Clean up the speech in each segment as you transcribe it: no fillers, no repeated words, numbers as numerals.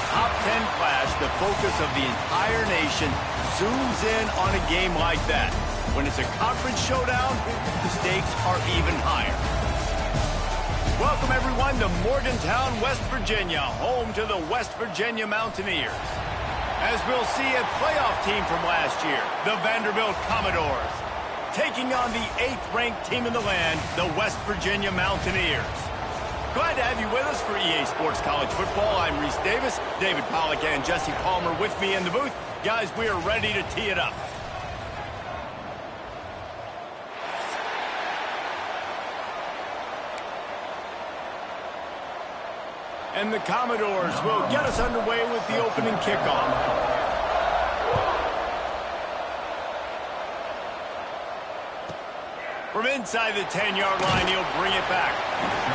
top 10 clash, the focus of the entire nation zooms in on a game like that. When it's a conference showdown, the stakes are even higher. Welcome, everyone, to Morgantown, West Virginia, home to the West Virginia Mountaineers. As we'll see, a playoff team from last year, the Vanderbilt Commodores, taking on the 8th-ranked team in the land, the West Virginia Mountaineers. Glad to have you with us for EA Sports College Football. I'm Reese Davis, David Pollack and Jesse Palmer with me in the booth. Guys, we are ready to tee it up. And the Commodores will get us underway with the opening kickoff. From inside the 10-yard line, he'll bring it back.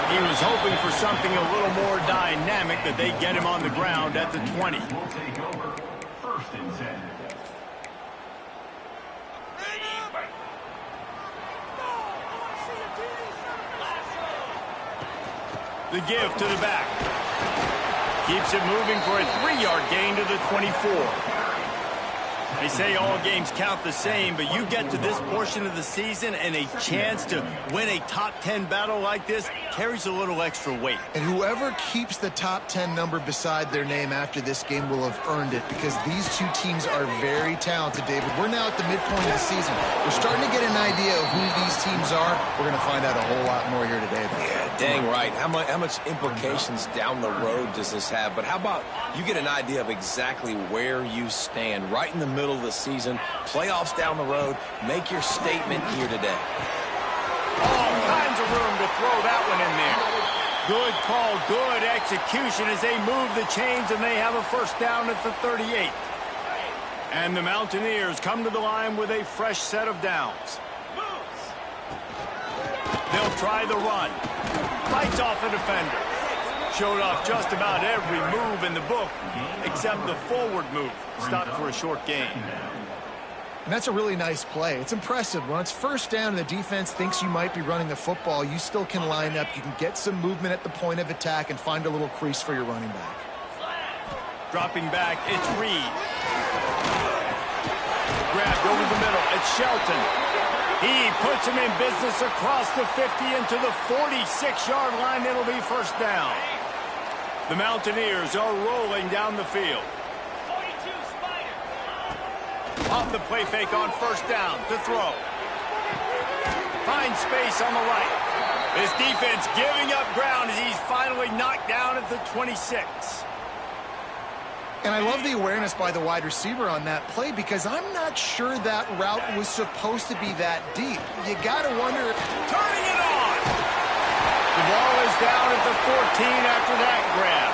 He was hoping for something a little more dynamic, that they get him on the ground at the 20. We'll take over. First and 10. The give to the back. Keeps it moving for a 3-yard gain to the 24. They say all games count the same, but you get to this portion of the season and a chance to win a top 10 battle like this carries a little extra weight. And whoever keeps the top 10 number beside their name after this game will have earned it, because these two teams are very talented, David. We're now at the midpoint of the season. We're starting to get an idea of who these teams are. We're going to find out a whole lot more here today, though. Yeah, dang right. How much implications down the road does this have? But how about you get an idea of exactly where you stand right in the middle of the season, playoffs down the road, make your statement here today. All kinds of room to throw that one in there. Good call, good execution as they move the chains, and they have a first down at the 38. And the Mountaineers come to the line with a fresh set of downs. They'll try the run. Fights off a defender. Showed off just about every move in the book, except the forward move. Stopped for a short gain. And that's a really nice play. It's impressive. When it's first down and the defense thinks you might be running the football, you still can line up. You can get some movement at the point of attack and find a little crease for your running back. Dropping back, it's Reed. Grabbed over the middle, it's Shelton. He puts him in business across the 50 into the 46-yard line. It'll be first down. The Mountaineers are rolling down the field. Off the play fake on first down to throw. Finds space on the right. This defense giving up ground as he's finally knocked down at the 26. And I love the awareness by the wide receiver on that play, because I'm not sure that route was supposed to be that deep. You got to wonder. Turning it on. The ball is down at the 14 after that grab.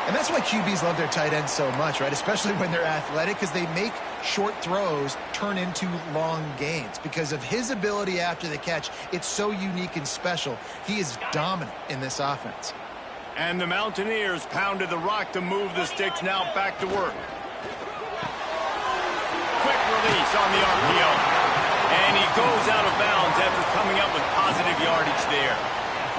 And that's why QBs love their tight ends so much, right? Especially when they're athletic, because they make short throws turn into long gains. Because of his ability after the catch, it's so unique and special. He is dominant in this offense. And the Mountaineers pounded the rock to move the sticks, now back to work. Quick release on the RPO. And he goes out of bounds after coming up with positive yardage there.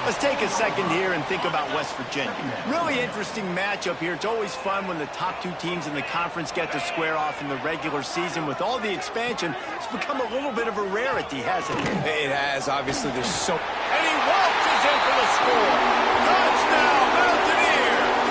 Let's take a second here and think about West Virginia. Really interesting matchup here. It's always fun when the top two teams in the conference get to square off in the regular season. With all the expansion, it's become a little bit of a rarity, hasn't it? It has. Obviously, there's so... And he waltzes in for the score. Touchdown, Mountaineers!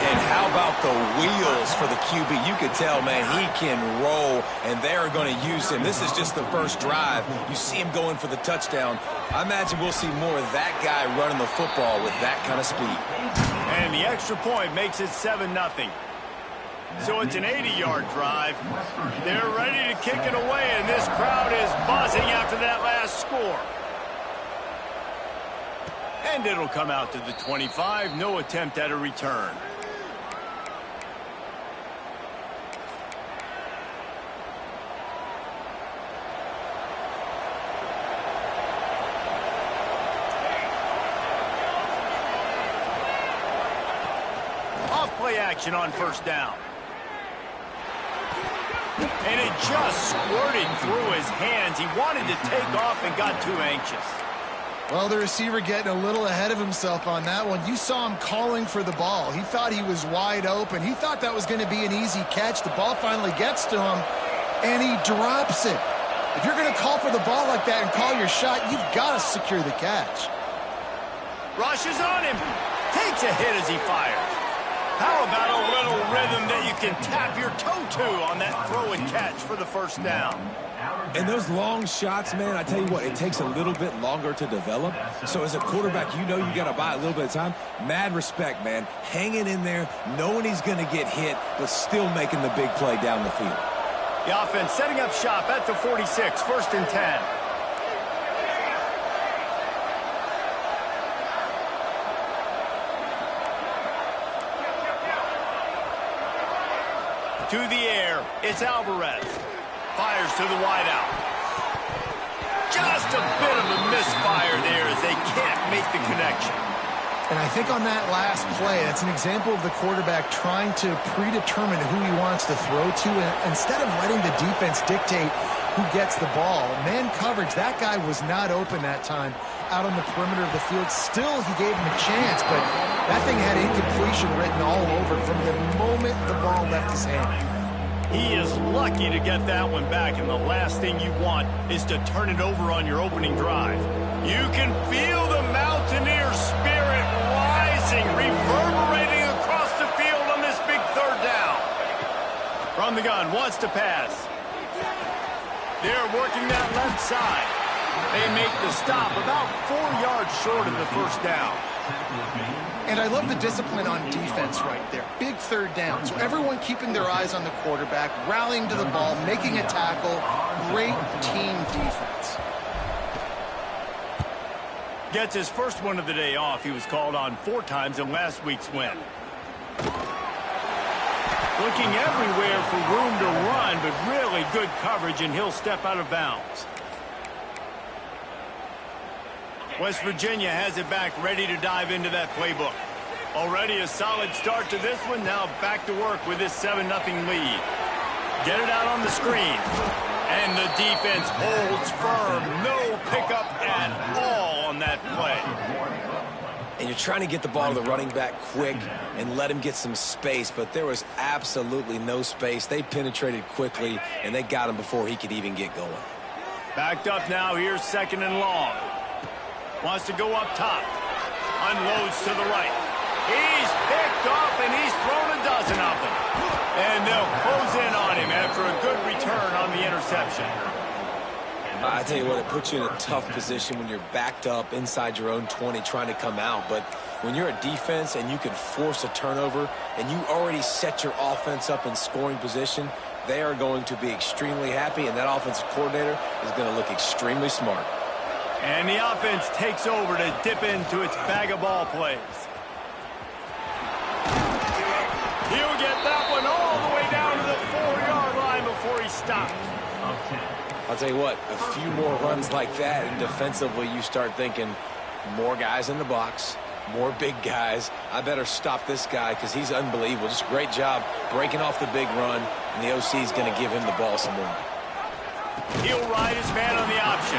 And how about the wheels for the QB? You could tell, man, he can roll, and they're going to use him. This is just the first drive. You see him going for the touchdown. I imagine we'll see more of that guy running the football with that kind of speed. And the extra point makes it 7-0. So it's an 80-yard drive. They're ready to kick it away, and this crowd is buzzing after that last score. And it'll come out to the 25. No attempt at a return. Off-play action on first down. And it just squirted through his hands. He wanted to take off and got too anxious. Well, the receiver getting a little ahead of himself on that one. You saw him calling for the ball. He thought he was wide open. He thought that was going to be an easy catch. The ball finally gets to him, and he drops it. If you're going to call for the ball like that and call your shot, you've got to secure the catch. Rushes on him. Takes a hit as he fires. How about a little rhythm that you can tap your toe to on that throw and catch for the first down? And those long shots, man, I tell you what, it takes a little bit longer to develop. So as a quarterback, you know you got to buy a little bit of time. Mad respect, man. Hanging in there, knowing he's going to get hit, but still making the big play down the field. The offense setting up shop at the 46, 1st and 10. To the air, it's Alvarez. Fires to the wideout. Just a bit of a misfire there as they can't make the connection. And I think on that last play, that's an example of the quarterback trying to predetermine who he wants to throw to, and instead of letting the defense dictate who gets the ball. Man coverage, that guy was not open that time out on the perimeter of the field. Still, he gave him a chance, but that thing had incompletion written all over from the moment the ball left his hand. He is lucky to get that one back, and the last thing you want is to turn it over on your opening drive. You can feel the Mountaineer spirit rising, reverberating across the field on this big 3rd down. From the gun, wants to pass. They're working that left side. They make the stop about 4 yards short of the 1st down. And I love the discipline on defense right there. Big 3rd down. So everyone keeping their eyes on the quarterback, rallying to the ball, making a tackle. Great team defense. Gets his first one of the day off. He was called on 4 times in last week's win. Looking everywhere for room to run, but really good coverage, and he'll step out of bounds. West Virginia has it back, ready to dive into that playbook. Already a solid start to this one. Now back to work with this 7-0 lead. Get it out on the screen. And the defense holds firm. No pickup at all on that play. And you're trying to get the ball to the running back quick and let him get some space, but there was absolutely no space. They penetrated quickly, and they got him before he could even get going. Backed up now. Here's 2nd and long. Wants to go up top. Unloads to the right. He's picked off, and he's thrown a dozen of them. And they'll close in on him after a good return on the interception. I tell you what, it puts you in a tough position when you're backed up inside your own 20 trying to come out. But when you're a defense and you can force a turnover and you already set your offense up in scoring position, they are going to be extremely happy, and that offensive coordinator is going to look extremely smart. And the offense takes over to dip into its bag of ball plays. He'll get that one all the way down to the 4-yard line before he stops. I'll tell you what, a few more runs like that, and defensively you start thinking more guys in the box, more big guys. I better stop this guy because he's unbelievable. Just a great job breaking off the big run, and the OC is going to give him the ball some more. He'll ride his man on the option.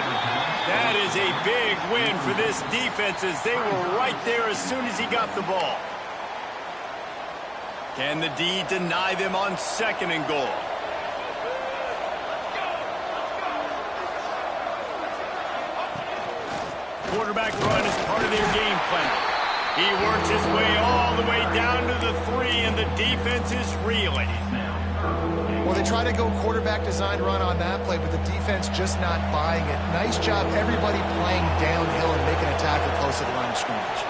That is a big win for this defense as they were right there as soon as he got the ball. Can the D deny them on 2nd and goal? Quarterback run is part of their game plan. He works his way all the way down to the 3, and the defense is reeling. Well, they try to go quarterback design run on that play, but the defense just not buying it. Nice job, everybody playing downhill and making a tackle close to the line of scrimmage.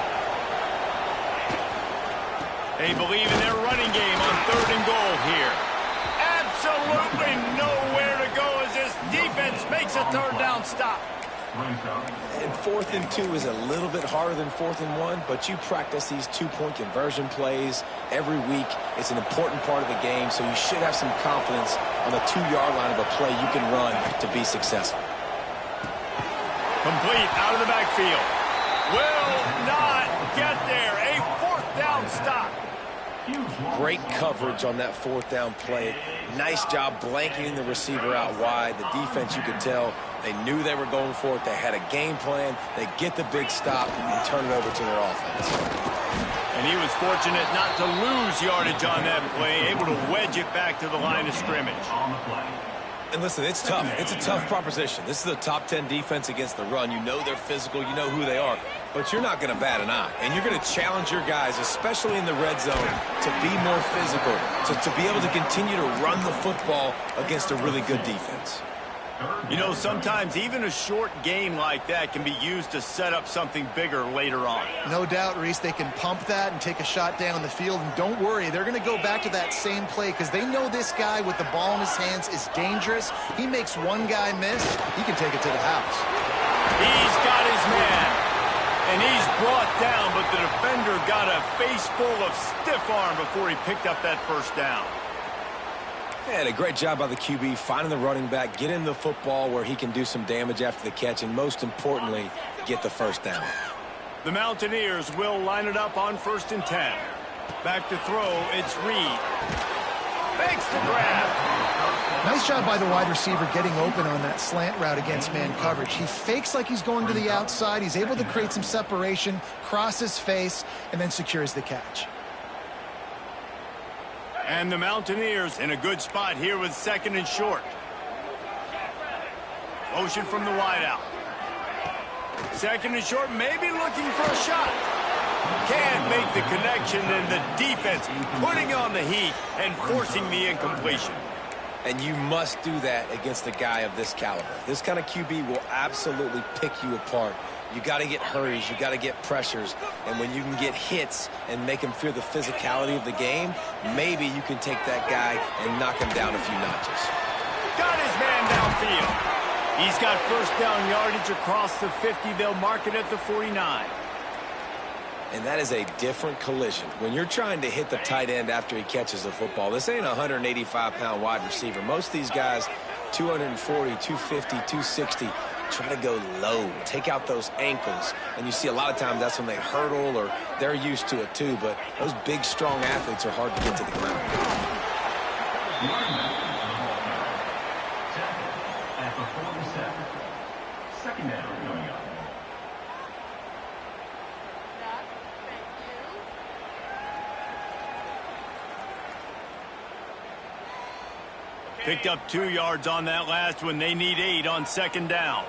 They believe in their running game on 3rd and goal here. Absolutely nowhere to go as this defense makes a 3rd down stop. And 4th and 2 is a little bit harder than 4th and 1, but you practice these 2-point conversion plays every week. It's an important part of the game, so you should have some confidence on the 2-yard line of a play you can run to be successful. Complete out of the backfield. Will not get there. A 4th down stop. Great coverage on that fourth down play. Nice job blanketing the receiver out wide. The defense, you could tell, they knew they were going for it. They had a game plan. They get the big stop and turn it over to their offense. And he was fortunate not to lose yardage on that play, able to wedge it back to the line of scrimmage. And listen, it's tough. It's a tough proposition. This is a top 10 defense against the run. You know they're physical. You know who they are. But you're not going to bat an eye. And you're going to challenge your guys, especially in the red zone, to be more physical, to be able to continue to run the football against a really good defense. You know, sometimes even a short game like that can be used to set up something bigger later on. No doubt, Reese, they can pump that and take a shot down the field. And don't worry, they're going to go back to that same play because they know this guy with the ball in his hands is dangerous. He makes one guy miss, he can take it to the house. He's got his man, and he's brought down, but the defender got a face full of stiff arm before he picked up that first down. And a great job by the QB finding the running back, getting the football where he can do some damage after the catch, and most importantly, get the first down. The Mountaineers will line it up on 1st and 10. Back to throw, it's Reed. Makes the grab. Nice job by the wide receiver getting open on that slant route against man coverage. He fakes like he's going to the outside. He's able to create some separation, cross his face, and then secures the catch. And the Mountaineers in a good spot here with 2nd and short. Motion from the wideout. 2nd and short, maybe looking for a shot. Can't make the connection, and the defense putting on the heat and forcing the incompletion. And you must do that against a guy of this caliber. This kind of QB will absolutely pick you apart. You got to get hurries, you got to get pressures, and when you can get hits and make him feel the physicality of the game, maybe you can take that guy and knock him down a few notches. Got his man downfield. He's got first down yardage across the 50. They'll mark it at the 49. And that is a different collision. When you're trying to hit the tight end after he catches the football, this ain't a 185-pound wide receiver. Most of these guys, 240, 250, 260, try to go low, take out those ankles. And you see a lot of times that's when they hurdle or they're used to it too. But those big, strong athletes are hard to get to the ground. At the 47. 2nd down coming up. Picked up 2 yards on that last one. They need 8 on 2nd down.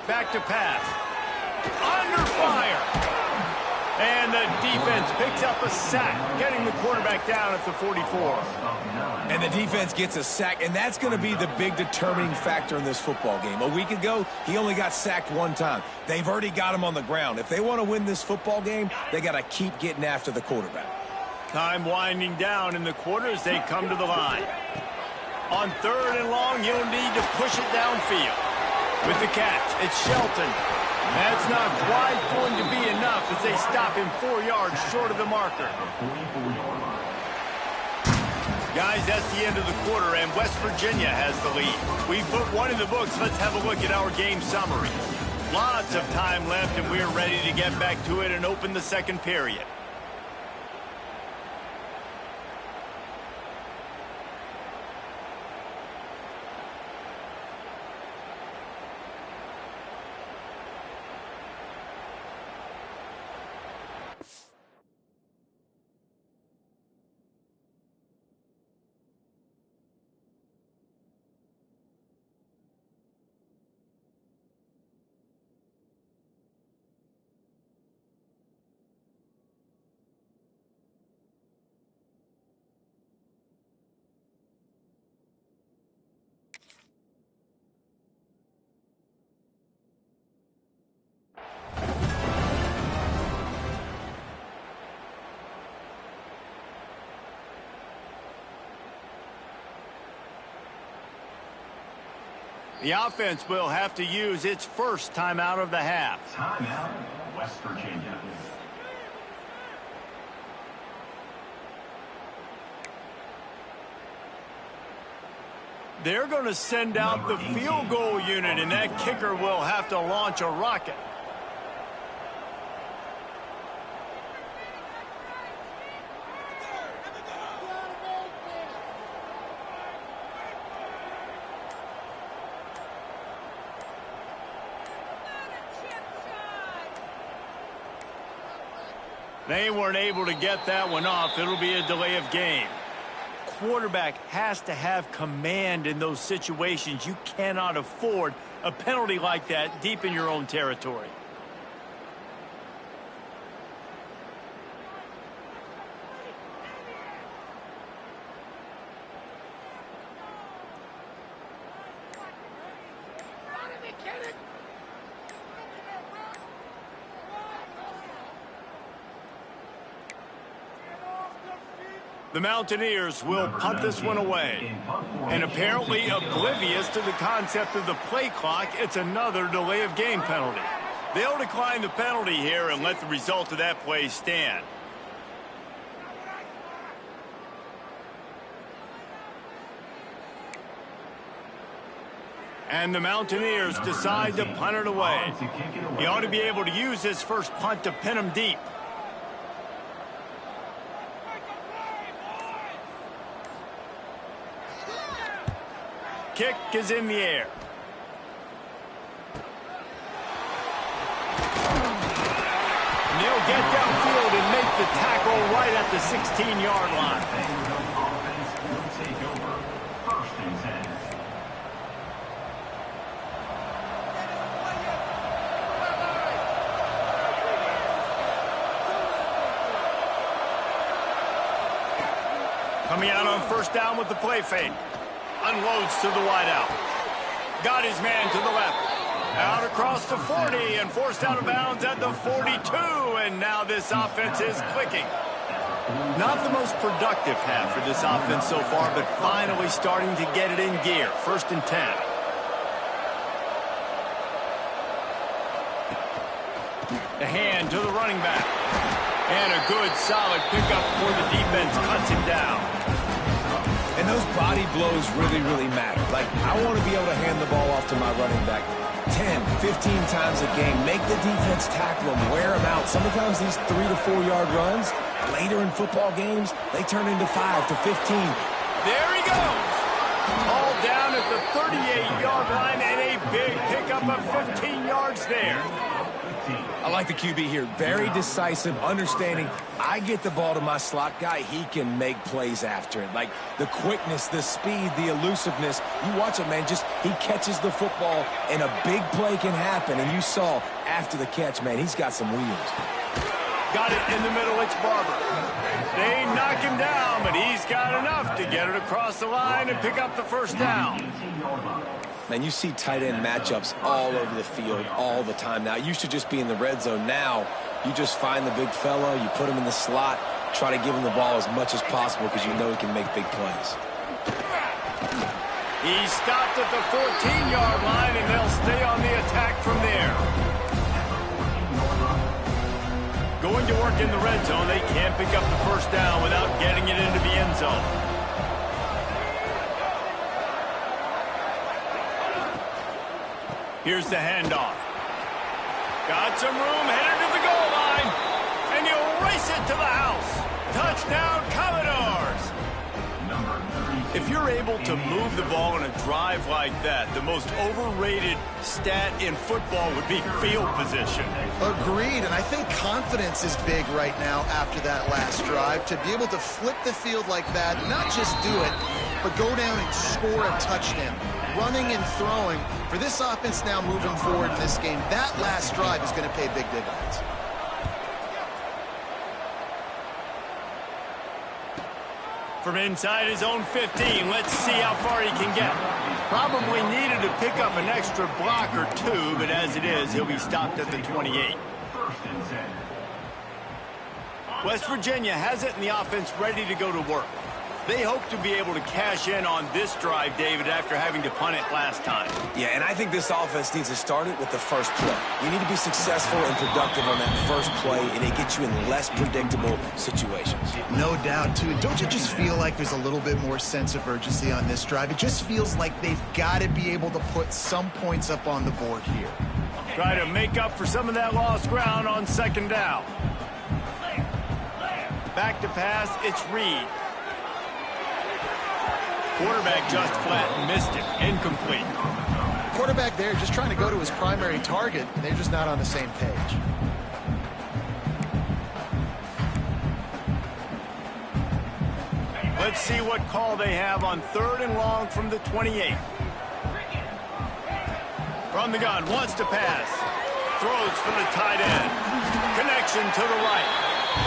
Back to pass. Under fire. And the defense picks up a sack, getting the quarterback down at the 44. And the defense gets a sack, and that's going to be the big determining factor in this football game. A week ago, he only got sacked 1 time. They've already got him on the ground. If they want to win this football game, they got to keep getting after the quarterback. Time winding down in the quarter as they come to the line. On 3rd and long, you'll need to push it downfield. With the catch, it's Shelton. That's not quite going to be enough as they stop him 4 yards short of the marker. Guys, that's the end of the quarter, and West Virginia has the lead. We put 1 in the books. Let's have a look at our game summary. Lots of time left, and we're ready to get back to it and open the 2nd period. The offense will have to use its first timeout of the half. Timeout, West Virginia. They're going to send out the field goal unit, and that kicker will have to launch a rocket. They weren't able to get that one off. It'll be a delay of game. Quarterback has to have command in those situations. You cannot afford a penalty like that deep in your own territory. The Mountaineers will punt this one away. And apparently oblivious to the concept of the play clock, it's another delay of game penalty. They'll decline the penalty here and let the result of that play stand. And the Mountaineers decide to punt it away. He ought to be able to use his first punt to pin him deep. Kick is in the air. And they'll get downfield and make the tackle right at the 16-yard line. Offense will take over. 1st and 10. Coming out on 1st down with the play fake. Unloads to the wideout. Got his man to the left. Out across the 40 and forced out of bounds at the 42. And now this offense is clicking. Not the most productive half for this offense so far, but finally starting to get it in gear. 1st and 10. The hand to the running back. And a good solid pickup for the defense. Cuts him down. And those body blows really, really matter. Like, I want to be able to hand the ball off to my running back 10, 15 times a game. Make the defense tackle them, wear them out. Sometimes these 3 to 4 yard runs, later in football games, they turn into 5 to 15. There he goes. All down at the 38-yard line and a big pickup of 15 yards there. I like the QB here. Very decisive, understanding I get the ball to my slot guy, he can make plays after it. Like the quickness, the speed, the elusiveness. You watch it, man, just he catches the football and a big play can happen. And you saw after the catch, man, he's got some wheels. Got it in the middle, it's Barber. They knock him down, but he's got enough to get it across the line and pick up the 1st down. Man, you see tight end matchups all over the field all the time now. It used to just be in the red zone. Now you just find the big fellow, you put him in the slot, try to give him the ball as much as possible because you know he can make big plays. He stopped at the 14-yard line, and they'll stay on the attack from there. Going to work in the red zone, they can't pick up the 1st down without getting it into the end zone. Here's the handoff. Got some room, headed to the goal line, and he'll race it to the house. Touchdown, Commodores! If you're able to move the ball in a drive like that, the most overrated stat in football would be field position. Agreed, and I think confidence is big right now after that last drive. To be able to flip the field like that, not just do it, but go down and score a touchdown. Running and throwing, for this offense now moving forward in this game, that last drive is going to pay big dividends. From inside his own 15, let's see how far he can get. Probably needed to pick up an extra block or 2, but as it is, he'll be stopped at the 28. West Virginia has it and the offense ready to go to work. They hope to be able to cash in on this drive, David, after having to punt it last time. Yeah, and I think this offense needs to start it with the first play. You need to be successful and productive on that first play, and it gets you in less predictable situations. No doubt, too. Don't you just feel like there's a little bit more sense of urgency on this drive? It just feels like they've got to be able to put some points up on the board here. Try to make up for some of that lost ground on second down. Back to pass, it's Reed. Quarterback just flat missed it. Incomplete. Quarterback there just trying to go to his primary target, and they're just not on the same page. Let's see what call they have on 3rd and long from the 28. From the gun, wants to pass. Throws for the tight end. Connection to the right.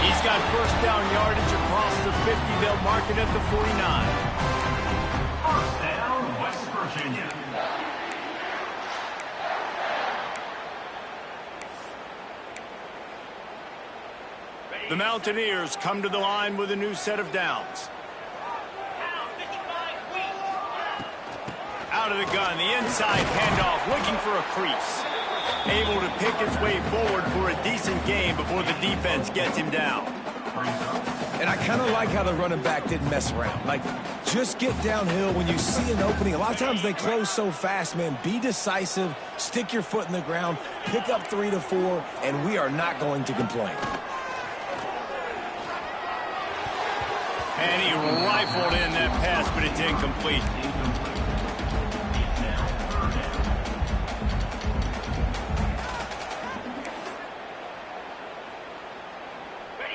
He's got first down yardage across the 50. They'll mark it at the 49. First down, West Virginia. The Mountaineers come to the line with a new set of downs. Out of the gun, the inside handoff, looking for a crease. Able to pick his way forward for a decent game before the defense gets him down. And I kind of like how the running back didn't mess around. Like, just get downhill when you see an opening. A lot of times they close so fast, man. Be decisive, stick your foot in the ground, pick up 3 to 4, and we are not going to complain. And he rifled in that pass, but it's incomplete.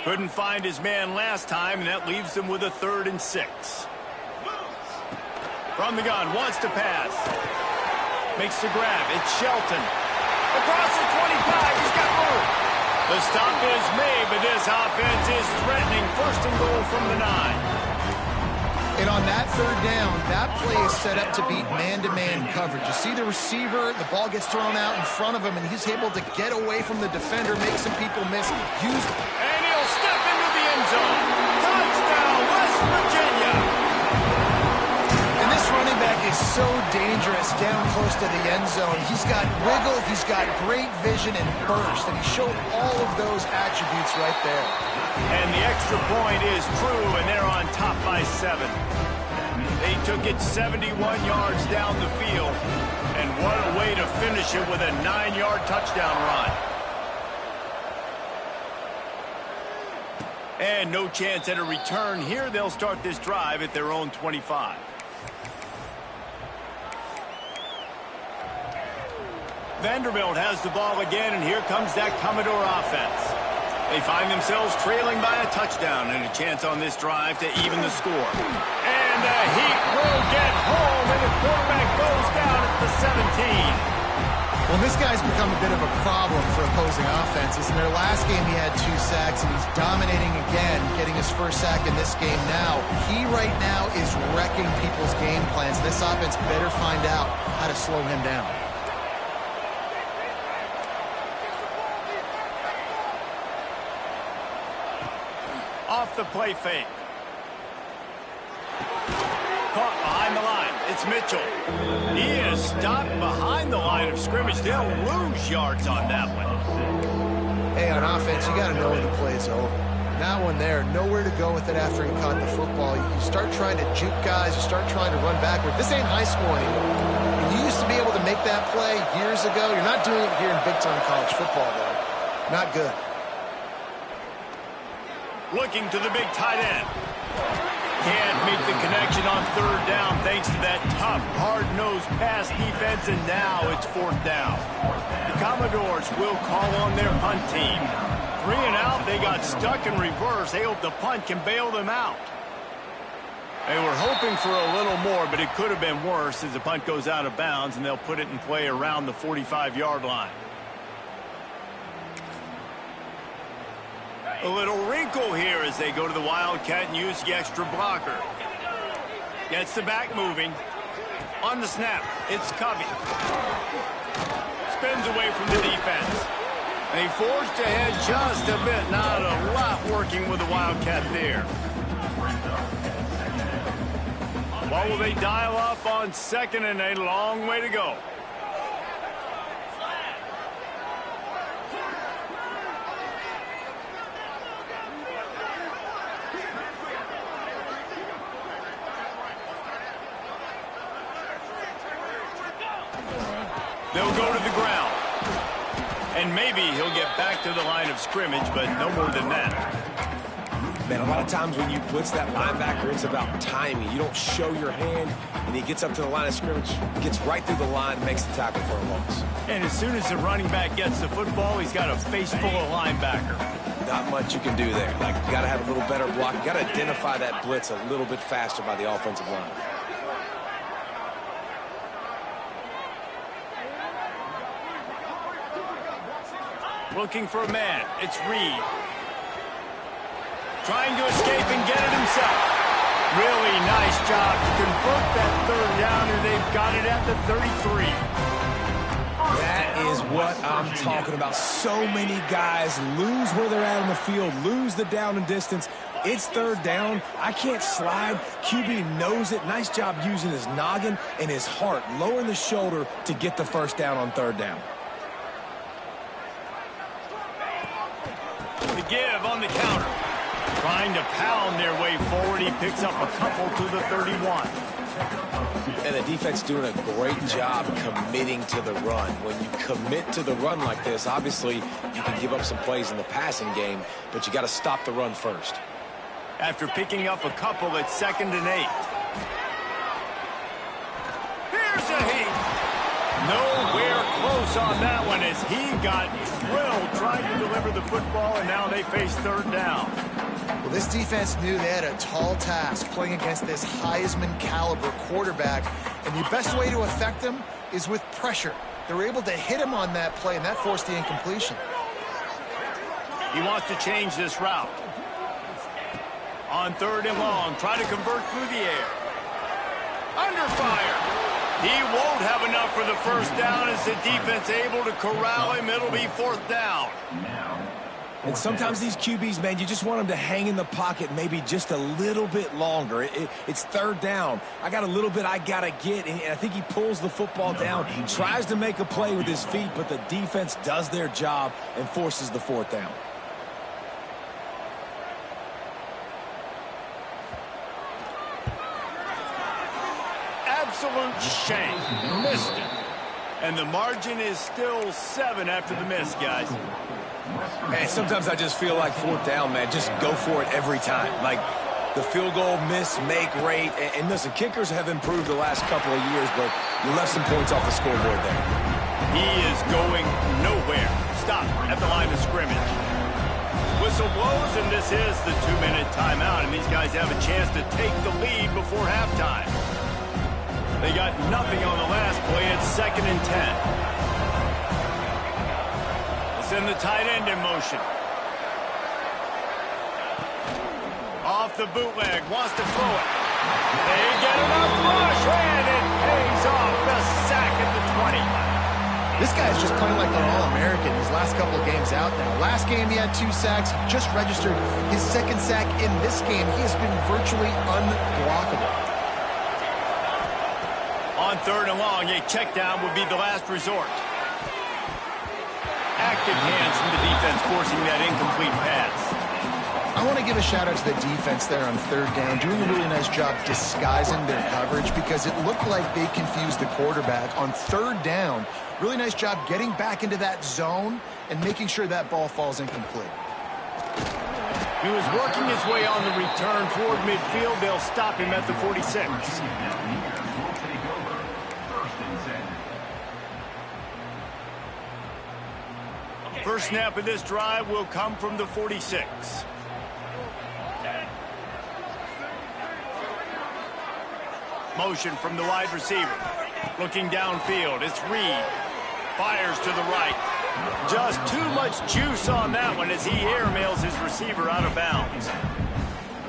Couldn't find his man last time, and that leaves him with a 3rd and 6. From the gun, wants to pass. Makes the grab. It's Shelton. Across the 25, he's got room. The stop is made, but this offense is threatening. 1st and goal from the 9. And on that 3rd down, that play is set up to beat man-to-man coverage. You see the receiver, the ball gets thrown out in front of him, and he's able to get away from the defender, make some people miss. And he'll step into the end zone. Touchdown, West Virginia. And this running back is so dangerous down close to the end zone. He's got wiggle, he's got great vision and burst, and he showed all of those attributes right there. And the extra point is true, and they're on top by 7. They took it 71 yards down the field, and what a way to finish it with a 9-yard touchdown run. And no chance at a return here. They'll start this drive at their own 25. Vanderbilt has the ball again, and here comes that Commodore offense. They find themselves trailing by a touchdown and a chance on this drive to even the score. And the Heat will get home, and the quarterback goes down at the 17. Well, this guy's become a bit of a problem for opposing offenses. In their last game, he had 2 sacks, and he's dominating again, getting his first sack in this game now. He right now is wrecking people's game plans. This offense better find out how to slow him down. Off the play fake. Caught behind the line. It's Mitchell. He is stopped behind the line of scrimmage. They'll lose yards on that one. Hey, on offense, you got to know when the play is over. That one there, nowhere to go with it after he caught the football. You start trying to juke guys. You start trying to run backward. This ain't high school anymore. And you used to be able to make that play years ago. You're not doing it here in big-time college football, though. Not good. Looking to the big tight end. Can't make the connection on 3rd down thanks to that tough, hard-nosed pass defense, and now it's 4th down. The Commodores will call on their punt team. 3 and out, they got stuck in reverse. They hope the punt can bail them out. They were hoping for a little more, but it could have been worse as the punt goes out of bounds, and they'll put it in play around the 45-yard line. A little wrinkle here as they go to the Wildcat and use the extra blocker. Gets the back moving. On the snap, it's Covey. Spins away from the defense. They forged ahead just a bit. Not a lot working with the Wildcat there. What will they dial up on second and a long way to go? They'll go to the ground. And maybe he'll get back to the line of scrimmage, but no more than that. Man, a lot of times when you blitz that linebacker, it's about timing. You don't show your hand, and he gets up to the line of scrimmage, gets right through the line, and makes the tackle for a loss. And as soon as the running back gets the football, he's got a face full of linebacker. Not much you can do there. Like, you got to have a little better block. You got to identify that blitz a little bit faster by the offensive line. Looking for a man. It's Reed. Trying to escape and get it himself. Really nice job to convert that third down, and they've got it at the 33. That is what I'm talking about. So many guys lose where they're at on the field, lose the down and distance. It's third down. I can't slide. QB knows it. Nice job using his noggin and his heart, lowering the shoulder to get the first down on third down. The give on the counter. Trying to pound their way forward. He picks up a couple to the 31. And the defense doing a great job committing to the run. When you commit to the run like this, obviously you can give up some plays in the passing game, but you got to stop the run first. After picking up a couple at 2nd and 8. Here's a heat. Nowhere close on that one as he got drilled trying to deliver the football, and now they face third down. Well, this defense knew they had a tall task playing against this Heisman caliber quarterback, and the best way to affect him is with pressure. They were able to hit him on that play, and that forced the incompletion. He wants to change this route. On 3rd and long, try to convert through the air. Under fire. He won't have enough for the first down as the defense able to corral him. It'll be 4th down. And sometimes these QBs, man, you just want them to hang in the pocket maybe just a little bit longer. It's third down. I got a little bit I got to get, and I think he pulls the football down, tries to make a play with his feet, but the defense does their job and forces the 4th down. Absolute shame. Missed it. And the margin is still 7 after the miss, guys. Man, sometimes I just feel like 4th down, man. Just go for it every time. Like the field goal, miss, make rate. And listen, kickers have improved the last couple of years, but you left some points off the scoreboard there. He is going nowhere. Stop at the line of scrimmage. Whistle blows, and this is the 2-minute timeout, and these guys have a chance to take the lead before halftime. They got nothing on the last play. It's 2nd and 10. Send the tight end in motion. Off the bootleg, wants to throw it. They get enough rush, and it pays off. The sack at the 20. This guy's just playing like an All-American his last couple of games out now. Last game he had 2 sacks, just registered his 2nd sack in this game. He has been virtually unblockable. On 3rd and long, a check down would be the last resort. Active hands from the defense forcing that incomplete pass. I want to give a shout out to the defense there on 3rd down, doing a really nice job disguising their coverage because it looked like they confused the quarterback on 3rd down. Really nice job getting back into that zone and making sure that ball falls incomplete. He was working his way on the return toward midfield. They'll stop him at the 46. First snap of this drive will come from the 46. Motion from the wide receiver. Looking downfield, it's Reed. Fires to the right. Just too much juice on that one as he airmails his receiver out of bounds.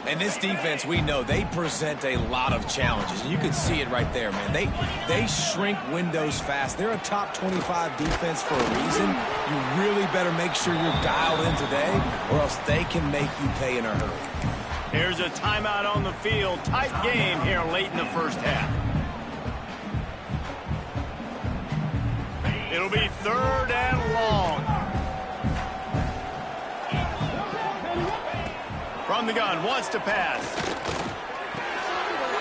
And this defense, we know, they present a lot of challenges. And you can see it right there, man. They shrink windows fast. They're a top 25 defense for a reason. You really better make sure you're dialed in today, or else they can make you pay in a hurry. Here's a timeout on the field. Tight game here late in the first half. It'll be 3rd and long. From the gun, wants to pass.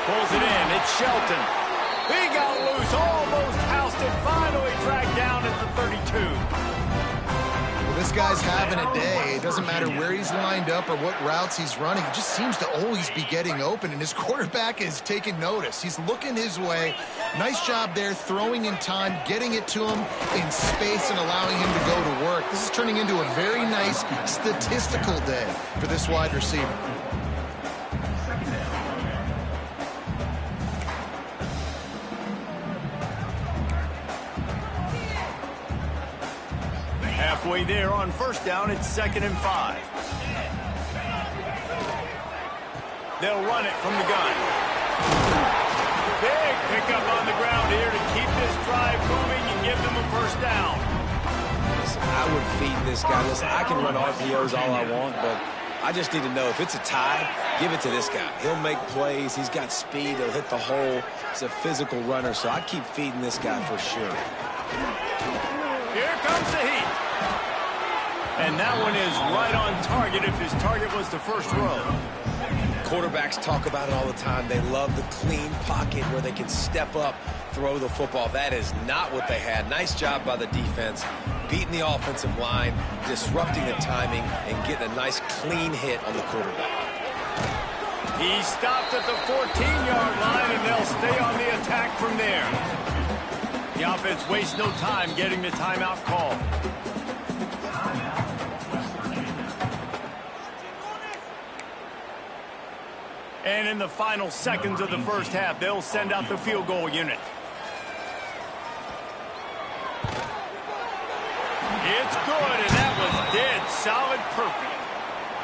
Pulls it in. It's Shelton. He got loose, almost housed it, finally dragged down at the 32. Well, this guy's having a day. It doesn't matter where he's lined up or what routes he's running. He just seems to always be getting open, and his quarterback is taking notice. He's looking his way. Nice job there, throwing in time, getting it to him in space and allowing him to go to work. This is turning into a very nice statistical day for this wide receiver. Halfway there on 1st down, it's 2nd and 5. They'll run it from the gun. Big pickup on the ground here to keep this drive moving and give them a 1st down. Listen, I would feed this guy. Listen, I can run RPOs all I want, but I just need to know if it's a tie, give it to this guy. He'll make plays. He's got speed. He'll hit the hole. He's a physical runner, so I keep feeding this guy for sure. Here comes the heat. And that one is right on target if his target was the first row. Quarterbacks talk about it all the time. They love the clean pocket where they can step up, throw the football. That is not what they had. Nice job by the defense, beating the offensive line, disrupting the timing, and getting a nice clean hit on the quarterback. He stopped at the 14-yard line, and they'll stay on the attack from there. The offense wastes no time getting the timeout call. And in the final seconds of the first half, they'll send out the field goal unit. It's good, and that was dead solid perfect.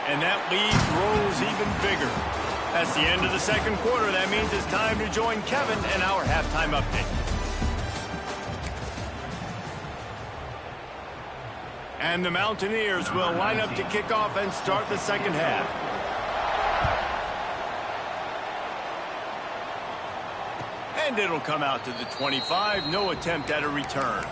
And that lead grows even bigger. That's the end of the 2nd quarter. That means it's time to join Kevin and our halftime update. And the Mountaineers will line up to kick off and start the 2nd half. And it'll come out to the 25. No attempt at a return.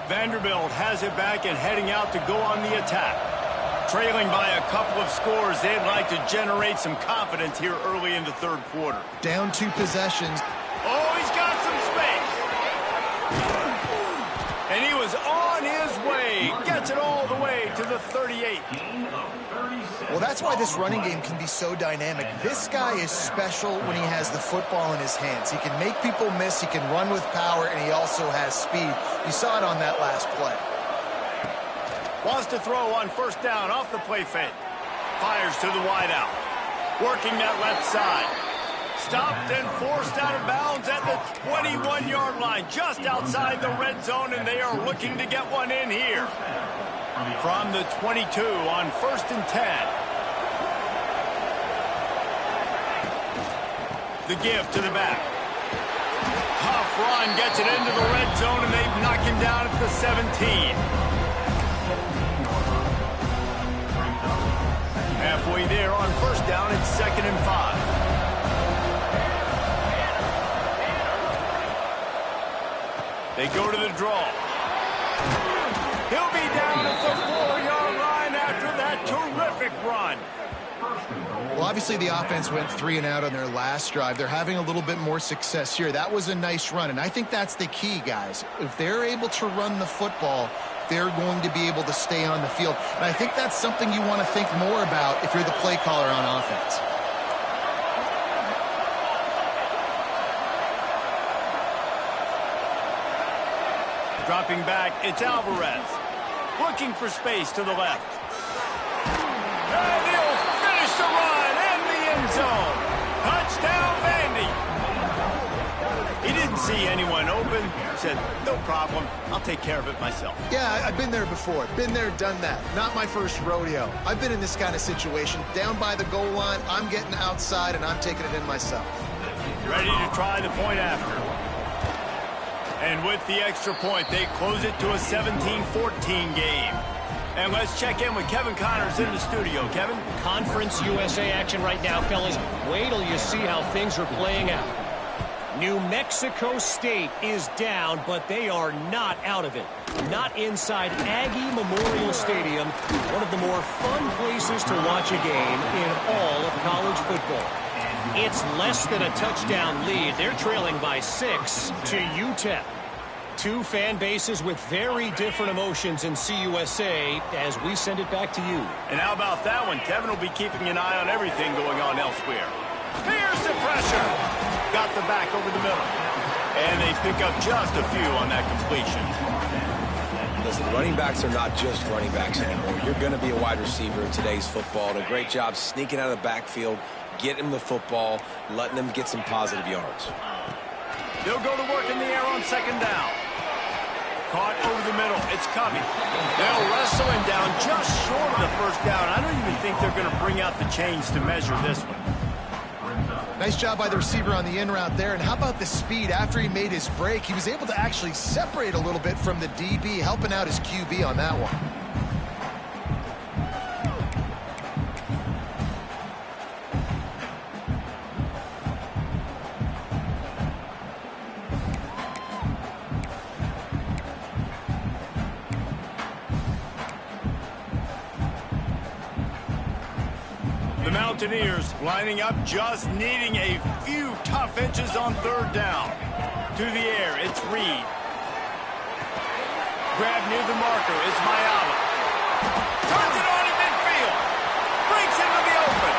Vanderbilt has it back and heading out to go on the attack. Trailing by a couple of scores, they'd like to generate some confidence here early in the 3rd quarter. Down 2 possessions. Oh, he's got some space. And he was on his way. Gets it all the way to the 38. Well, that's why this running game can be so dynamic. This guy is special when he has the football in his hands. He can make people miss, he can run with power, and he also has speed. You saw it on that last play. Wants to throw on 1st down off the play fake. Fires to the wideout. Working that left side. Stopped and forced out of bounds at the 21-yard line. Just outside the red zone, and they are looking to get one in here. From the 22 on 1st and 10. The give to the back. Tough run gets it into the red zone, and they knock him down at the 17. Halfway there on 1st down, it's 2nd and 5. They go to the draw. He'll be down at the 4-yard line after that terrific run. Well, obviously the offense went 3 and out on their last drive. They're having a little bit more success here. That was a nice run, and I think that's the key, guys. If they're able to run the football, they're going to be able to stay on the field. And I think that's something you want to think more about if you're the play caller on offense. Dropping back, it's Alvarez. Looking for space to the left. And he'll finish the run in the end zone. Touchdown, Vandy. He didn't see anyone open, said, no problem, I'll take care of it myself. Yeah, I've been there before. Been there, done that. Not my first rodeo. I've been in this kind of situation. Down by the goal line, I'm getting outside, and I'm taking it in myself. Ready to try the point after. And with the extra point, they close it to a 17-14 game. And let's check in with Kevin Connors in the studio. Kevin? Conference USA action right now, fellas. Wait till you see how things are playing out. New Mexico State is down, but they are not out of it. Not inside Aggie Memorial Stadium, one of the more fun places to watch a game in all of college football. It's less than a touchdown lead. They're trailing by 6 to UTEP. Two fan bases with very different emotions in CUSA as we send it back to you. And how about that one? Kevin will be keeping an eye on everything going on elsewhere. Here's the pressure. Got the back over the middle. And they pick up just a few on that completion. Listen, running backs are not just running backs anymore. You're going to be a wide receiver in today's football. And a great job sneaking out of the backfield, getting the football, letting them get some positive yards. They'll go to work in the air on second down. Caught over the middle. It's Covey. They'll wrestle him down just short of the first down. I don't even think they're going to bring out the chains to measure this one. Nice job by the receiver on the in route there. And how about the speed? After he made his break, he was able to actually separate a little bit from the DB, helping out his QB on that one. Mountaineers lining up, just needing a few tough inches on third down. To the air, it's Reed. Grab near the marker, it's Mayala. Turns it on in midfield. Breaks into the open.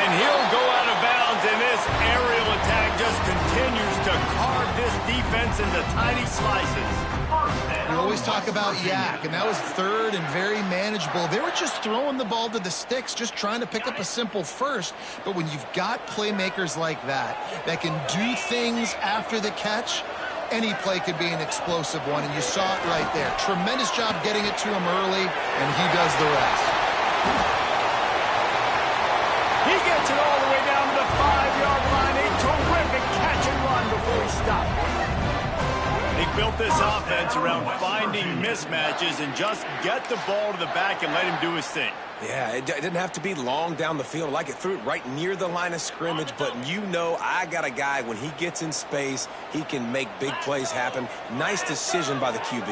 And he'll go out of bounds, and this aerial attack just continues to carve this defense into tiny slices. We always talk about yak, and that was third and very manageable. They were just throwing the ball to the sticks, just trying to pick up a simple first. But when you've got playmakers like that can do things after the catch, any play could be an explosive one, and you saw it right there. Tremendous job getting it to him early, and he does the rest. He gets it all the way down to the 5-yard line. A terrific catch and run before he stopped. They built this offense around finding mismatches and just get the ball to the back and let him do his thing. Yeah, it didn't have to be long down the field. Like it threw it right near the line of scrimmage, but you know I got a guy, when he gets in space, he can make big plays happen. Nice decision by the QB.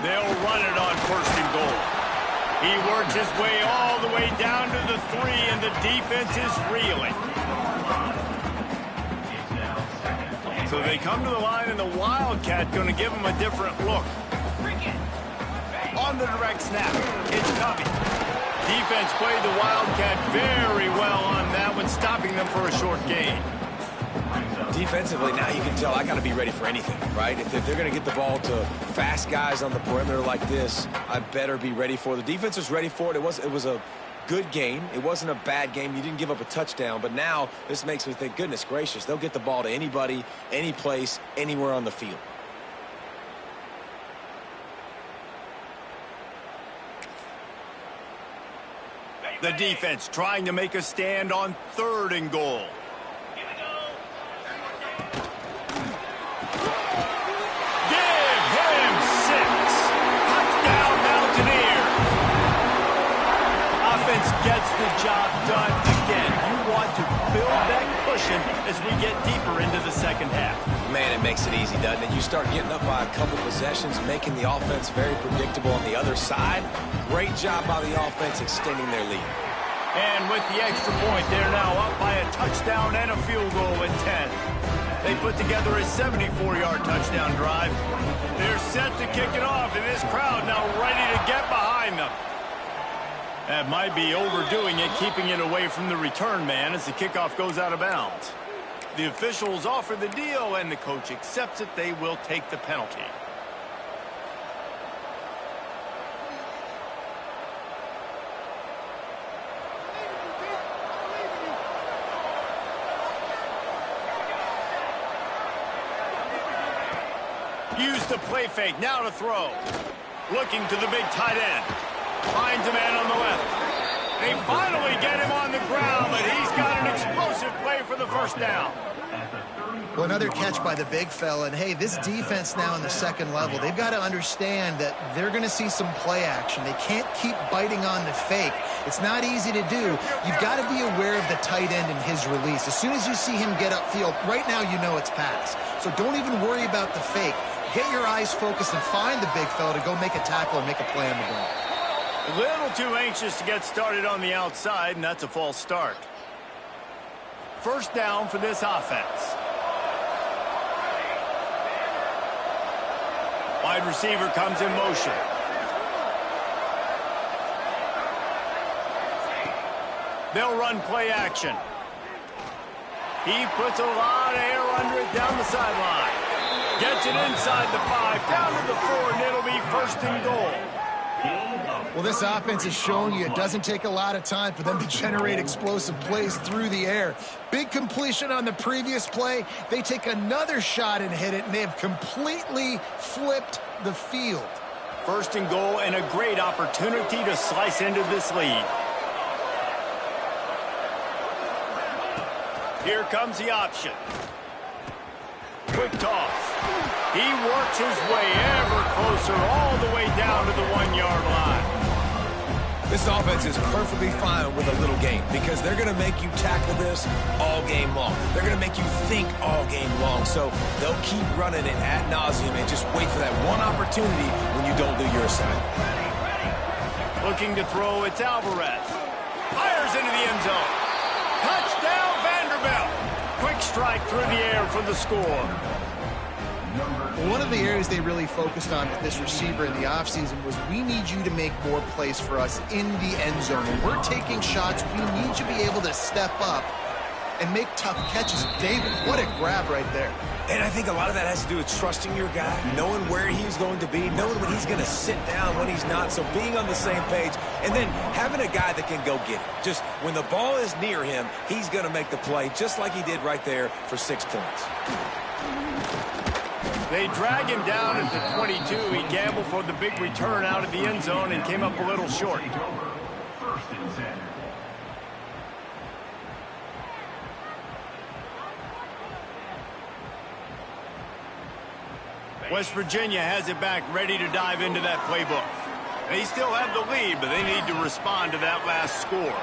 They'll run it on first and goal. He works his way all the way down to the 3, and the defense is reeling. So they come to the line, and the Wildcat going to give them a different look. On the direct snap, it's Covey. Defense played the Wildcat very well on that one, stopping them for a short gain. Defensively, now you can tell I got to be ready for anything, right? If they're going to get the ball to fast guys on the perimeter like this, I better be ready for it. The defense was ready for it. It was a good game. It wasn't a bad game. You didn't give up a touchdown, but now this makes me think, goodness gracious, they'll get the ball to anybody, any place, anywhere on the field. The defense trying to make a stand on third and goal. Gets the job done again. You want to build that cushion as we get deeper into the second half. Man, it makes it easy, doesn't it? You start getting up by a couple possessions, making the offense very predictable on the other side. Great job by the offense extending their lead. And with the extra point, they're now up by a touchdown and a field goal at 10. They put together a 74-yard touchdown drive. They're set to kick it off, and this crowd now ready to get behind them. That might be overdoing it, keeping it away from the return man as the kickoff goes out of bounds. The officials offer the deal, and the coach accepts it. They will take the penalty. Used the play fake, now to throw. Looking to the big tight end. Finds a man on the left. They finally get him on the ground, but he's got an explosive play for the first down. Well, another catch by the big fella. And, hey, this defense now in the second level, they've got to understand that they're going to see some play action. They can't keep biting on the fake. It's not easy to do. You've got to be aware of the tight end and his release. As soon as you see him get upfield, right now you know it's pass. So don't even worry about the fake. Get your eyes focused and find the big fella to go make a tackle or make a play on the ball. A little too anxious to get started on the outside, and that's a false start. First down for this offense. Wide receiver comes in motion. They'll run play action. He puts a lot of air under it down the sideline. Gets it inside the 5, down to the 4, and it'll be first and goal. Well, this offense has shown you it doesn't take a lot of time for them to generate explosive plays through the air. Big completion on the previous play. They take another shot and hit it, and they have completely flipped the field. First and goal, and a great opportunity to slice into this lead. Here comes the option. Quick toss. He works his way ever closer all the way down to the 1-yard line. This offense is perfectly fine with a little game because they're going to make you tackle this all game long. They're going to make you think all game long. So they'll keep running it ad nauseum and just wait for that one opportunity when you don't do your assignment. Looking to throw, it's Alvarez. Fires into the end zone. Touchdown, Vanderbilt. Quick strike through the air for the score. One of the areas they really focused on with this receiver in the offseason was we need you to make more plays for us in the end zone. When we're taking shots, we need you to be able to step up and make tough catches. David, what a grab right there. And I think a lot of that has to do with trusting your guy, knowing where he's going to be, knowing when he's going to sit down, when he's not, so being on the same page, and then having a guy that can go get it. Just when the ball is near him, he's going to make the play, just like he did right there for 6 points. They drag him down at the 22. He gambled for the big return out of the end zone and came up a little short. First and 10. West Virginia has it back, ready to dive into that playbook. They still have the lead, but they need to respond to that last score.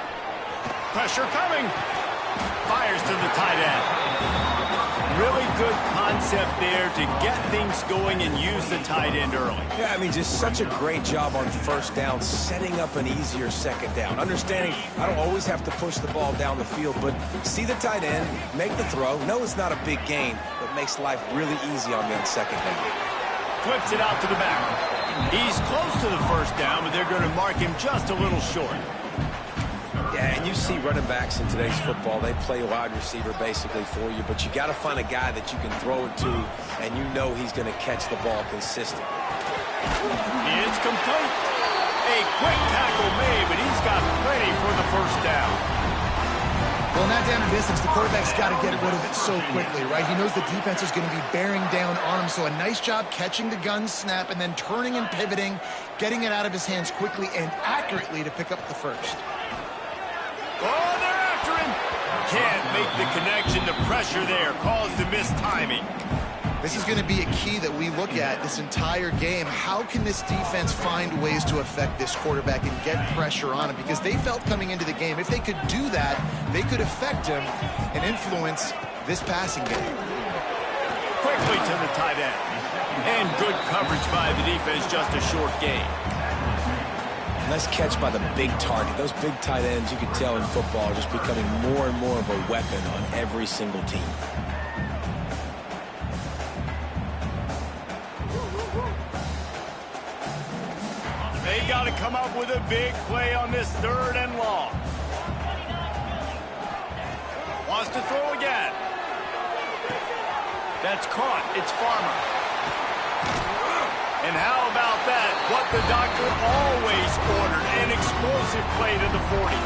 Pressure coming. Fires to the tight end. Really good concept there to get things going and use the tight end early. Yeah, I mean, just such a great job on first down, setting up an easier second down. Understanding I don't always have to push the ball down the field, but see the tight end, make the throw. No, it's not a big gain, but makes life really easy on me on second down. Flips it out to the back. He's close to the first down, but they're going to mark him just a little short. Yeah, and you see running backs in today's football, they play wide receiver basically for you, but you got to find a guy that you can throw it to, and you know he's going to catch the ball consistently. It's complete. A quick tackle made, but he's got plenty for the first down. Well, not down in distance, the quarterback's got to get rid of it so quickly, right? He knows the defense is going to be bearing down on him, so a nice job catching the gun snap and then turning and pivoting, getting it out of his hands quickly and accurately to pick up the first. Oh, they're after him. Can't make the connection. The pressure there caused the missed timing. This is going to be a key that we look at this entire game. How can this defense find ways to affect this quarterback and get pressure on him? Because they felt coming into the game, if they could do that, they could affect him and influence this passing game. Quickly to the tight end. And good coverage by the defense, just a short gain. Nice catch by the big target. Those big tight ends, you can tell in football, are just becoming more and more of a weapon on every single team. They got to come up with a big play on this 3rd and long. Wants to throw again. That's caught. It's Farmer. And how about that? What the doctor always ordered, an explosive play to the 40.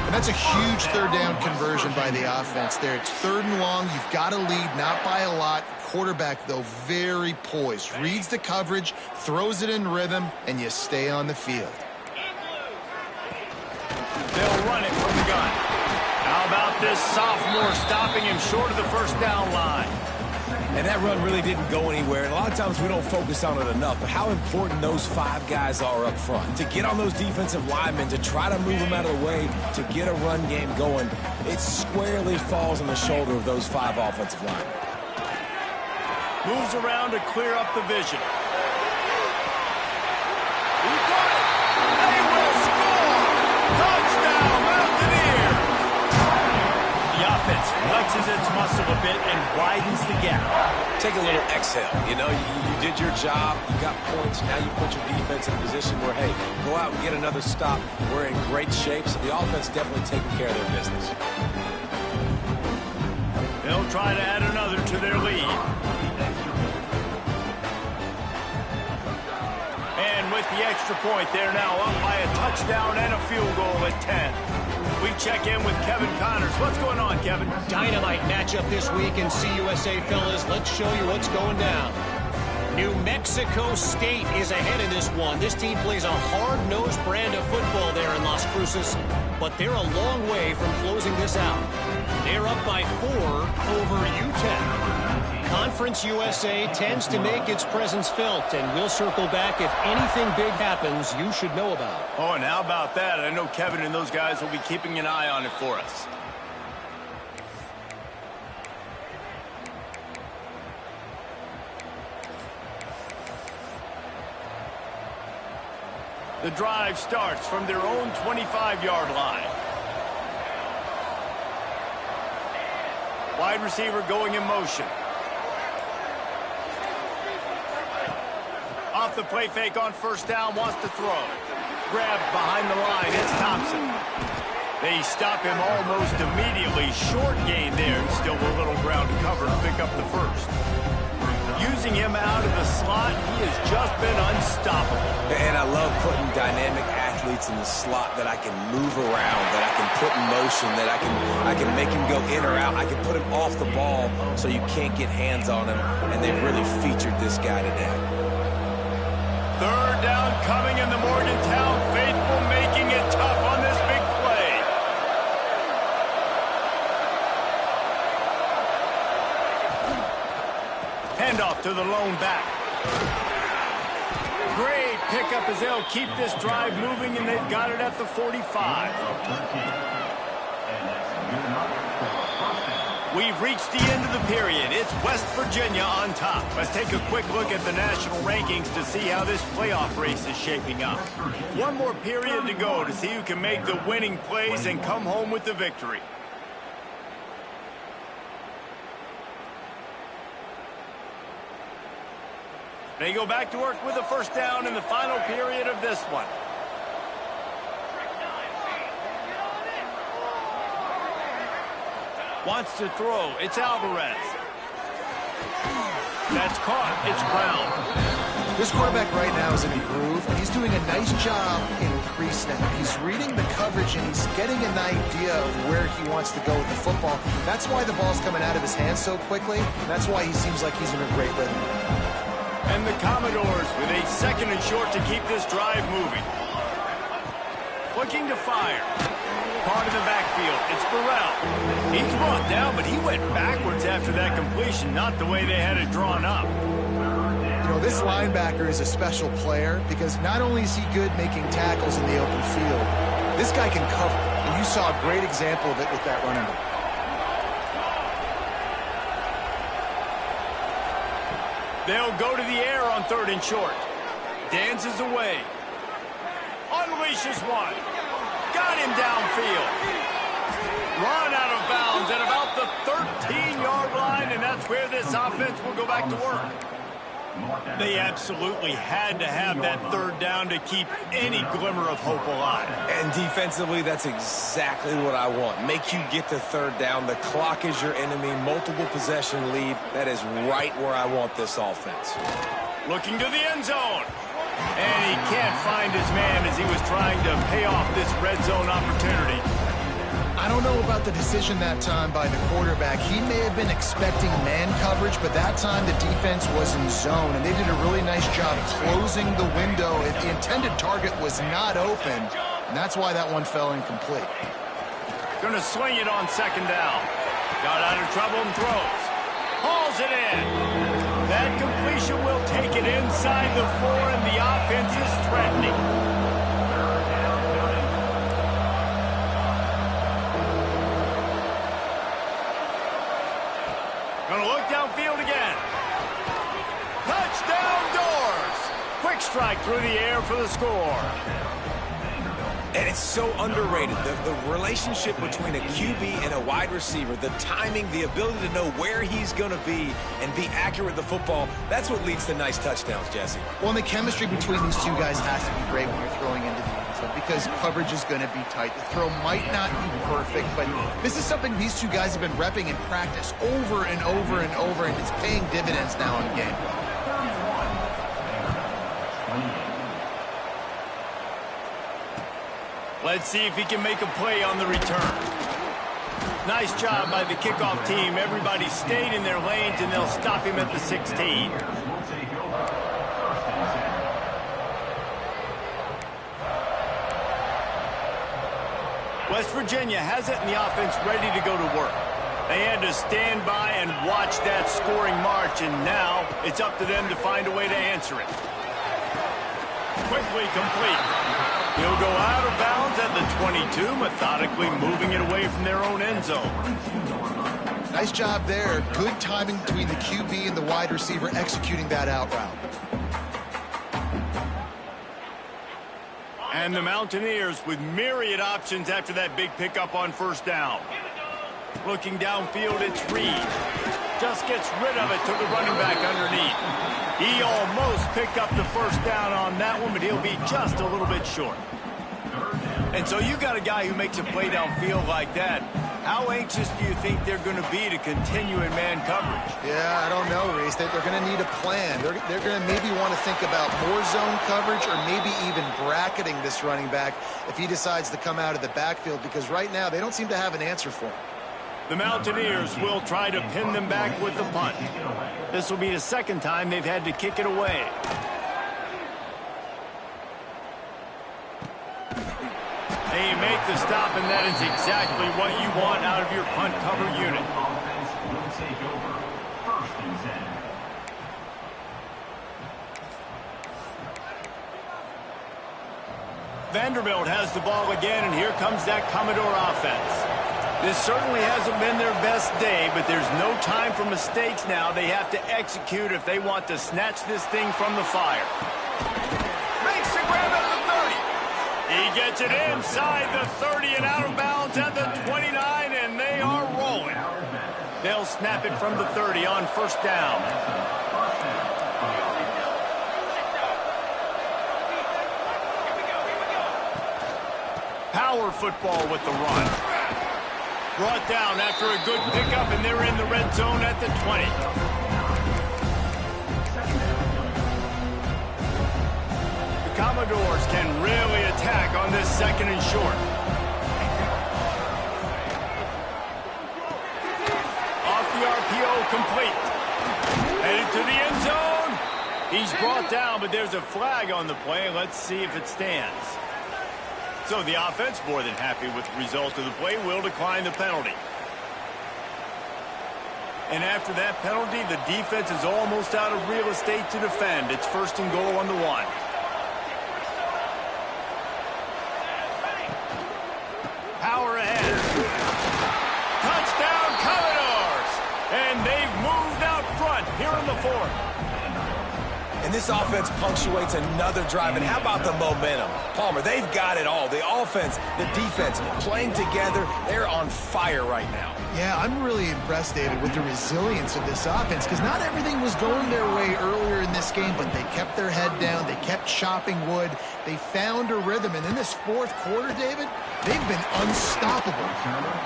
And that's a huge third down conversion by the offense there. It's 3rd and long. You've got to lead, not by a lot. Quarterback, though, very poised. Reads the coverage, throws it in rhythm, and you stay on the field. They'll run it from the gun. How about this sophomore stopping him short of the first down line? And that run really didn't go anywhere. And a lot of times we don't focus on it enough, but how important those 5 guys are up front. To get on those defensive linemen, to try to move them out of the way, to get a run game going, it squarely falls on the shoulder of those 5 offensive linemen. Moves around to clear up the vision. He got it! They will score! Touchdown, Mountaineers! The offense flexes its muscle a bit and widens the gap. Take a little exhale. You know, you did your job. You got points. Now you put your defense in a position where, hey, go out and get another stop. We're in great shape, so the offense definitely taking care of their business. They'll try to add another to their lead. And with the extra point, they're now up by a touchdown and a field goal at 10. We check in with Kevin Connors. What's going on, Kevin? Dynamite matchup this week in CUSA, fellas. Let's show you what's going down. New Mexico State is ahead in this one. This team plays a hard-nosed brand of football there in Las Cruces, but they're a long way from closing this out. They're up by 4 over UTEP. Conference USA tends to make its presence felt, and we'll circle back if anything big happens you should know about. Oh, and how about that? I know Kevin and those guys will be keeping an eye on it for us. The drive starts from their own 25-yard line. Wide receiver going in motion. Off the play fake on first down, wants to throw. Grabbed behind the line, it's Thompson. They stop him almost immediately. Short gain there, still a little ground to cover to pick up the first. Using him out of the slot, he has just been unstoppable. And I love putting dynamic athletes in the slot that I can move around, that I can put in motion, that I can make him go in or out. I can put him off the ball so you can't get hands on him, and they've really featured this guy today. 3rd down coming in the Morgantown faithful, making it tough on this big play. Handoff to the lone back. Great pickup as they'll keep this drive moving, and they've got it at the 45. We've reached the end of the period. It's West Virginia on top. Let's take a quick look at the national rankings to see how this playoff race is shaping up. One more period to go to see who can make the winning plays and come home with the victory. They go back to work with a first down in the final period of this one. Wants to throw. It's Alvarez. That's caught. It's Brown. This quarterback right now is in a groove, and he's doing a nice job in pre-snap. He's reading the coverage, and he's getting an idea of where he wants to go with the football. That's why the ball's coming out of his hands so quickly. That's why he seems like he's in a great rhythm. And the Commodores with a 2nd and short to keep this drive moving. Looking to fire. Caught in the backfield. It's Burrell. He's brought down, but he went backwards after that completion, not the way they had it drawn up. You know, this linebacker is a special player because not only is he good making tackles in the open field, this guy can cover. And you saw a great example of it with that running back. They'll go to the air on 3rd and short. Dances away. Unleashes one. Got him downfield. Run out of bounds at about the 13-yard line, and that's where this offense will go back to work. They absolutely had to have that 3rd down to keep any glimmer of hope alive. And defensively, that's exactly what I want. Make you get to 3rd down. The clock is your enemy. Multiple possession lead. That is right where I want this offense. Looking to the end zone. And he can't find his man as he was trying to pay off this red zone opportunity. I don't know about the decision that time by the quarterback. He may have been expecting man coverage, but that time the defense was in zone, and they did a really nice job closing the window. The intended target was not open, and that's why that one fell incomplete. Gonna swing it on second down. Got out of trouble and throws. Hauls it in. That completion will take it inside the 4, and the offense is threatening. Gonna look downfield again. Touchdown Doors! Quick strike through the air for the score. And it's so underrated, the relationship between a QB and a wide receiver, the timing, the ability to know where he's going to be and be accurate with the football, that's what leads to nice touchdowns, Jesse. Well, and the chemistry between these two guys has to be great when you're throwing into the end zone because coverage is going to be tight. The throw might not be perfect, but this is something these two guys have been repping in practice over and over and over, and it's paying dividends now in game. Let's see if he can make a play on the return. Nice job by the kickoff team. Everybody stayed in their lanes, and they'll stop him at the 16. West Virginia has it, and the offense ready to go to work. They had to stand by and watch that scoring march, and now it's up to them to find a way to answer it. Quickly complete. He'll go out of bounds at the 22, methodically moving it away from their own end zone. Nice job there. Good timing between the QB and the wide receiver executing that out route. And the Mountaineers with myriad options after that big pickup on first down. Looking downfield, it's Reed. Just gets rid of it to the running back underneath. He almost picked up the first down on that one, but he'll be just a little bit short. And so you got a guy who makes a play downfield like that. How anxious do you think they're going to be to continue in man coverage? Yeah, I don't know, Reese. They're going to need a plan. They're going to maybe want to think about more zone coverage or maybe even bracketing this running back if he decides to come out of the backfield, because right now they don't seem to have an answer for him. The Mountaineers will try to pin them back with the punt. This will be the second time they've had to kick it away. They make the stop, and that is exactly what you want out of your punt cover unit. Vanderbilt has the ball again, and here comes that Commodore offense. This certainly hasn't been their best day, but there's no time for mistakes now. They have to execute if they want to snatch this thing from the fire. Makes the grab at the 30. He gets it inside the 30 and out of bounds at the 29, and they are rolling. They'll snap it from the 30 on first down. Power football with the run. Brought down after a good pickup, and they're in the red zone at the 20. The Commodores can really attack on this second and short. Off the RPO, complete. Headed to the end zone. He's brought down, but there's a flag on the play. Let's see if it stands. So the offense, more than happy with the result of the play, will decline the penalty. And after that penalty, the defense is almost out of real estate to defend. It's first and goal on the 1. Power ahead. Touchdown Commodores! And they've moved out front here in the 4th. And this offense punctuates another drive. And how about the momentum? Palmer, they've got it all. The offense, the defense, playing together. They're on fire right now. Yeah, I'm really impressed, David, with the resilience of this offense, because not everything was going their way earlier in this game, but they kept their head down. They kept chopping wood. They found a rhythm. And in this 4th quarter, David, they've been unstoppable.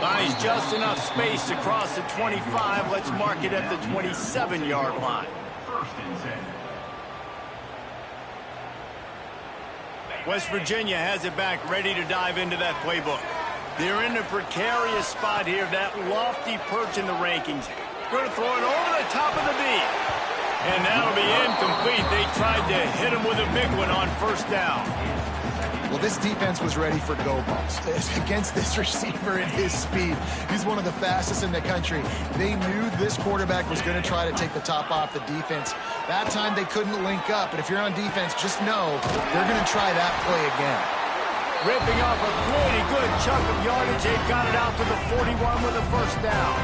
Buys just enough space to cross the 25. Let's mark it at the 27-yard line. West Virginia has it back, ready to dive into that playbook. They're in a precarious spot here, that lofty perch in the rankings. Going to throw it over the top of the beat. And that'll be incomplete. They tried to hit him with a big one on first down. Well, this defense was ready for go balls against this receiver at his speed. He's one of the fastest in the country. They knew this quarterback was going to try to take the top off the defense. That time they couldn't link up, but if you're on defense, just know they're going to try that play again. Ripping off a pretty good chunk of yardage. They've got it out to the 41 with a first down.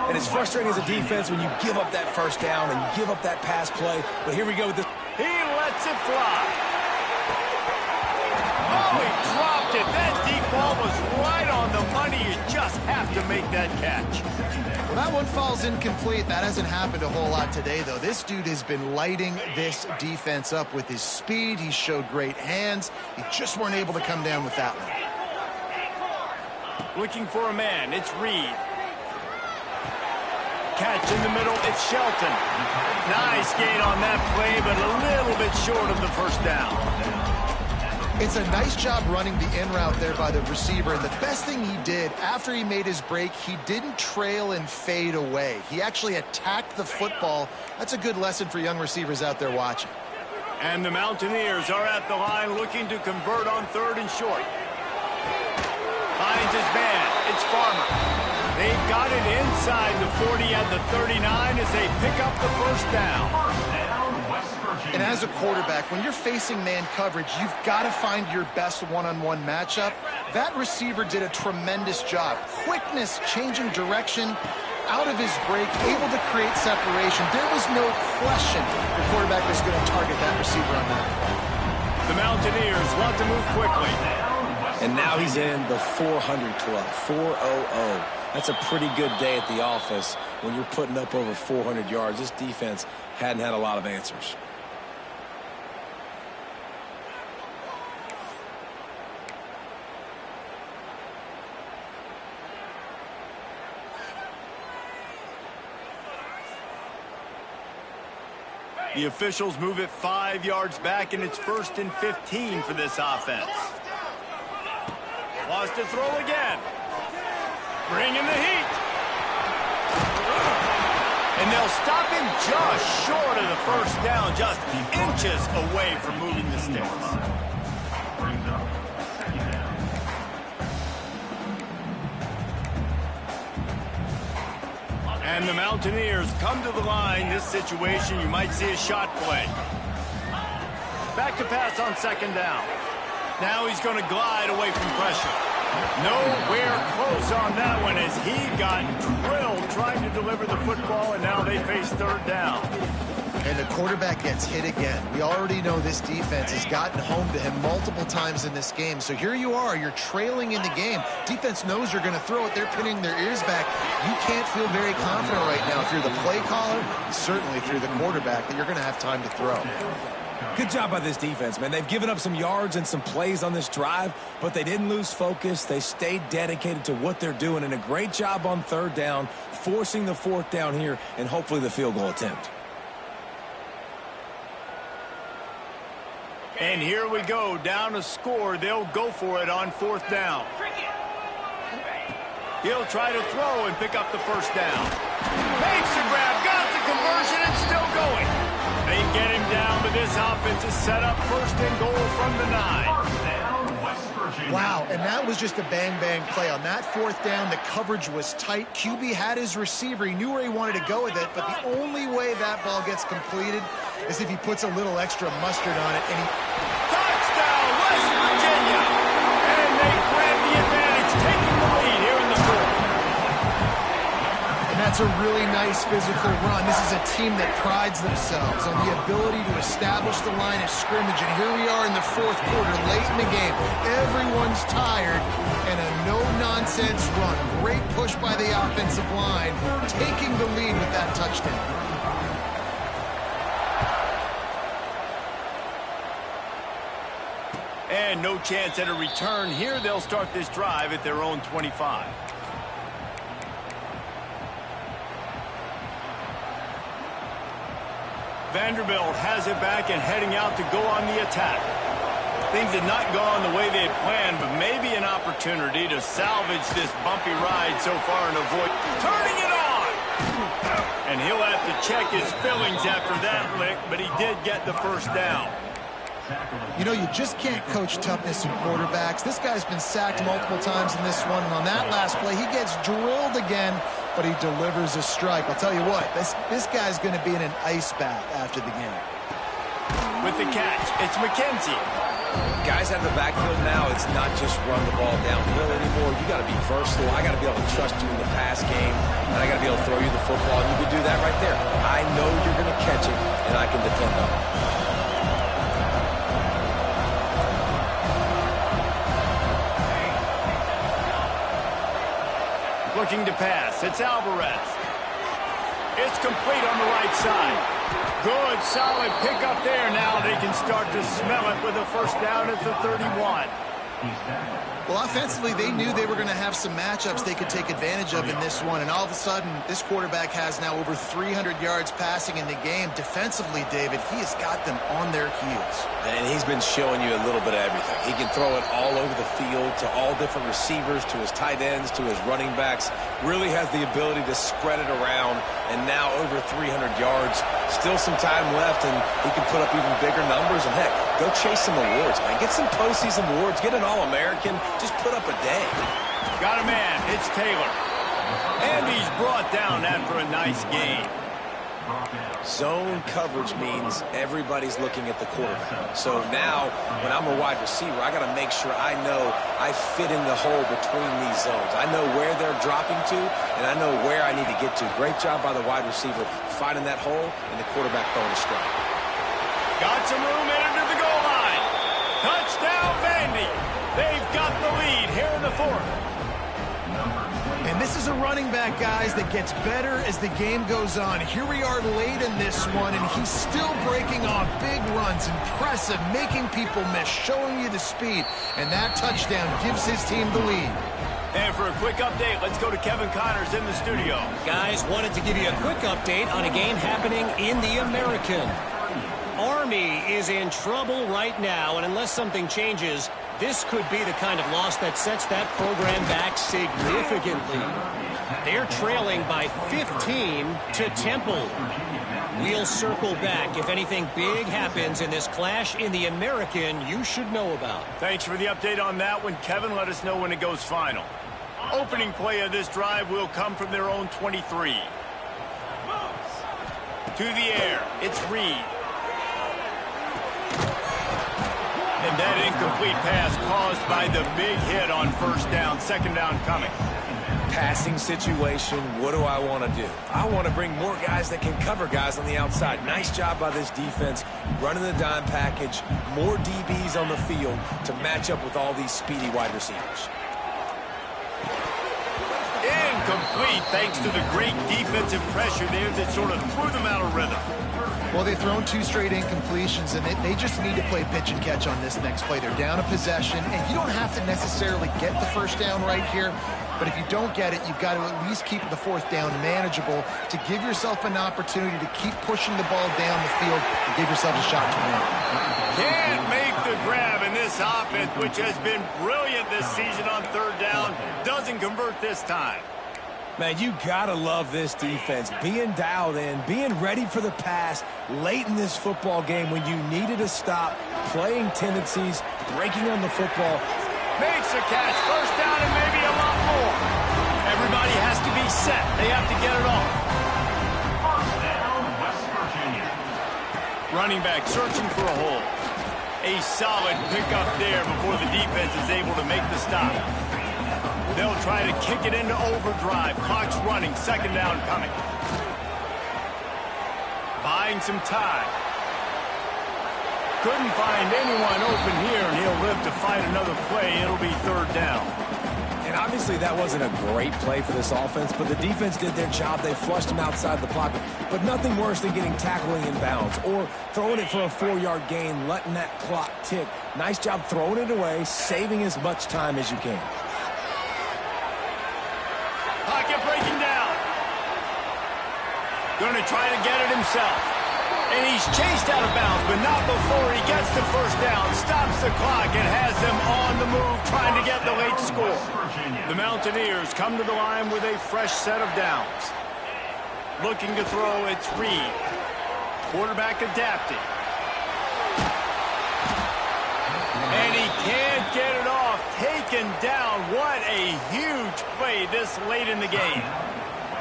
And it's frustrating as a defense when you give up that first down and you give up that pass play. But here we go with this. He lets it fly. Oh, he dropped it. That deep ball was right on the money. You just have to make that catch. Well, that one falls incomplete. That hasn't happened a whole lot today, though. This dude has been lighting this defense up with his speed. He showed great hands. He just weren't able to come down with that one. Looking for a man. It's Reed. Catch in the middle. It's Shelton. Nice gain on that play, but a little bit short of the first down. It's a nice job running the in route there by the receiver, and the best thing he did after he made his break, he didn't trail and fade away. He actually attacked the football. That's a good lesson for young receivers out there watching. And the Mountaineers are at the line looking to convert on third and short. Finds his man. It's Farmer. They've got it inside the 40 at the 39 as they pick up the first down. And as a quarterback, when you're facing man coverage, you've got to find your best one-on-one matchup. That receiver did a tremendous job. Quickness, changing direction, out of his break, able to create separation. There was no question the quarterback was going to target that receiver on that play. The Mountaineers want to move quickly. And now he's in the 400 club, 400. That's a pretty good day at the office when you're putting up over 400 yards. This defense hadn't had a lot of answers. The officials move it 5 yards back, and it's 1st and 15 for this offense. Wants to throw again. Bringing the heat. And they'll stop him just short of the first down, just inches away from moving the sticks. And the Mountaineers come to the line. This situation, you might see a shot play. Back to pass on second down. Now he's going to glide away from pressure. Nowhere close on that one as he got drilled trying to deliver the football, and now they face third down. And the quarterback gets hit again. We already know this defense has gotten home to him multiple times in this game. So here you are, you're trailing in the game. Defense knows you're going to throw it. They're pinning their ears back. You can't feel very confident right now if you're the play caller, certainly if you're the quarterback, that you're going to have time to throw. Good job by this defense, man. They've given up some yards and some plays on this drive, but they didn't lose focus. They stayed dedicated to what they're doing, and a great job on third down, forcing the fourth down here, and hopefully the field goal attempt. And here we go, down a score. They'll go for it on fourth down. He'll try to throw and pick up the first down. Makes the grab, got the conversion, and still going. They get him down, but this offense is set up 1st and goal from the 9. Wow, and that was just a bang-bang play. On that fourth down, the coverage was tight. QB had his receiver. He knew where he wanted to go with it, but the only way that ball gets completed is if he puts a little extra mustard on it. And he... Touchdown, West Virginia! And they grab the advantage, taking the lead here in the fourth. And that's a really nice physical run. This is a team that prides themselves on the ability to establish the line of scrimmage. And here we are in the fourth quarter, late in the game. Everyone's tired, and a no-nonsense run. Great push by the offensive line, taking the lead with that touchdown. And no chance at a return here. They'll start this drive at their own 25. Vanderbilt has it back and heading out to go on the attack. Things had not gone the way they had planned, but maybe an opportunity to salvage this bumpy ride so far and avoid turning it on. And he'll have to check his feelings after that lick, but he did get the first down. You know, you just can't coach toughness in quarterbacks. This guy's been sacked multiple times in this one, and on that last play, he gets drilled again, but he delivers a strike. I'll tell you what, this guy's going to be in an ice bath after the game. With the catch, it's McKenzie. Guys out of the backfield now, it's not just run the ball downhill anymore. You got to be versatile. I got to be able to trust you in the pass game, and I got to be able to throw you the football, and you can do that right there. I know you're going to catch it, and I can depend on it. Looking to pass. It's Alvarez. It's complete on the right side. Good, solid pickup there. Now they can start to smell it with a first down at the 31. Well, offensively, they knew they were going to have some matchups they could take advantage of in this one, and all of a sudden, this quarterback has now over 300 yards passing in the game. Defensively, David, he has got them on their heels. And he's been showing you a little bit of everything. He can throw it all over the field to all different receivers, to his tight ends, to his running backs. Really has the ability to spread it around, and now over 300 yards. Still some time left, and he can put up even bigger numbers. And, heck, go chase some awards, man. Get some postseason awards. Get an All-American. Just put up a day. Got a man. It's Taylor. And he's brought down after a nice game. Zone coverage means everybody's looking at the quarterback. So now, when I'm a wide receiver, I got to make sure I know I fit in the hole between these zones. I know where they're dropping to, and I know where I need to get to. Great job by the wide receiver finding that hole, and the quarterback throwing a strike. Got some room headed to the goal line. Touchdown, Vandy. They've got the lead here in the fourth. And this is a running back, guys, that gets better as the game goes on. Here we are late in this one, and he's still breaking off big runs. Impressive, making people miss, showing you the speed. And that touchdown gives his team the lead. And for a quick update, let's go to Kevin Connors in the studio. Guys, wanted to give you a quick update on a game happening in the American. Army is in trouble right now, and unless something changes, this could be the kind of loss that sets that program back significantly. They're trailing by 15 to Temple. We'll circle back if anything big happens in this clash in the American you should know about. Thanks for the update on that one, Kevin. Let us know when it goes final. Opening play of this drive will come from their own 23. To the air, it's Reed. And that incomplete pass caused by the big hit on first down. Second down coming. Passing situation, what do I want to do? I want to bring more guys that can cover guys on the outside. Nice job by this defense, running the dime package, more DBs on the field to match up with all these speedy wide receivers. Incomplete thanks to the great defensive pressure there that sort of threw them out of rhythm. Well, they've thrown 2 straight incompletions, and they just need to play pitch and catch on this next play. They're down a possession, and you don't have to necessarily get the first down right here, but if you don't get it, you've got to at least keep the fourth down manageable to give yourself an opportunity to keep pushing the ball down the field and give yourself a shot to win. Can't make the grab in this offense, which has been brilliant this season on third down. Doesn't convert this time. Man, you gotta love this defense. Being dialed in, being ready for the pass late in this football game when you needed to stop, playing tendencies, breaking on the football. Makes a catch, first down, and maybe a lot more. Everybody has to be set. They have to get it off. First down, West Virginia. Running back searching for a hole. A solid pickup there before the defense is able to make the stop. They'll try to kick it into overdrive. Clock's running. Second down coming. Buying some time. Couldn't find anyone open here, and he'll live to fight another play. It'll be third down. And obviously that wasn't a great play for this offense, but the defense did their job. They flushed him outside the pocket. But nothing worse than getting tackling in bounds or throwing it for a 4-yard gain, letting that clock tick. Nice job throwing it away, saving as much time as you can. Pocket breaking down. Going to try to get it himself. And he's chased out of bounds, but not before he gets the first down, stops the clock, and has them on the move trying to get the late score. The Mountaineers come to the line with a fresh set of downs. Looking to throw, it's Reed. Quarterback adapting. And he can't get it off. Taken down. What a huge play this late in the game.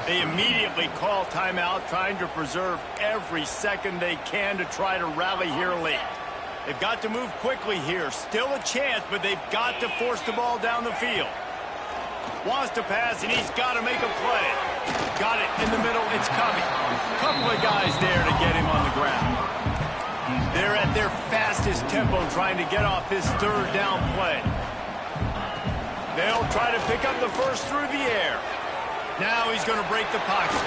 They immediately call timeout, trying to preserve every second they can to try to rally here late. They've got to move quickly here. Still a chance, but they've got to force the ball down the field. Wants to pass, and he's got to make a play. Got it in the middle. It's coming. Couple of guys there to get him on the ground. They're at their fastest tempo trying to get off this third down play. They'll try to pick up the first through the air. Now he's going to break the pocket.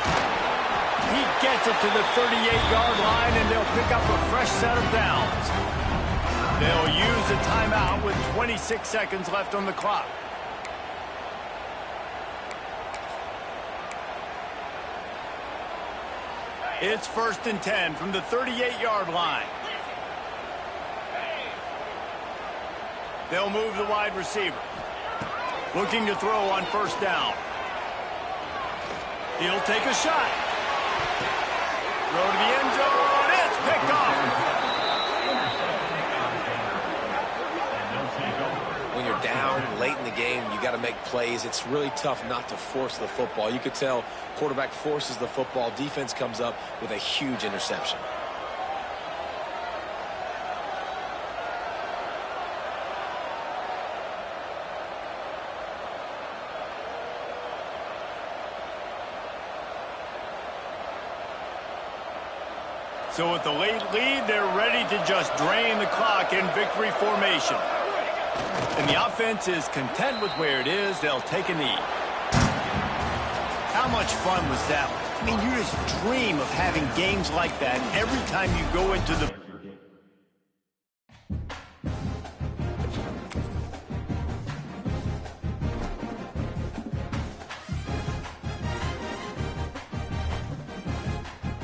He gets it to the 38-yard line, and they'll pick up a fresh set of downs. They'll use a timeout with 26 seconds left on the clock. It's 1st and 10 from the 38-yard line. They'll move the wide receiver. Looking to throw on first down. He'll take a shot. Throw to the end zone. It's picked off. When you're down late in the game, you got to make plays. It's really tough not to force the football. You could tell quarterback forces the football. Defense comes up with a huge interception. So with the late lead, they're ready to just drain the clock in victory formation. And the offense is content with where it is. They'll take a knee. How much fun was that? I mean, you just dream of having games like that every time you go into the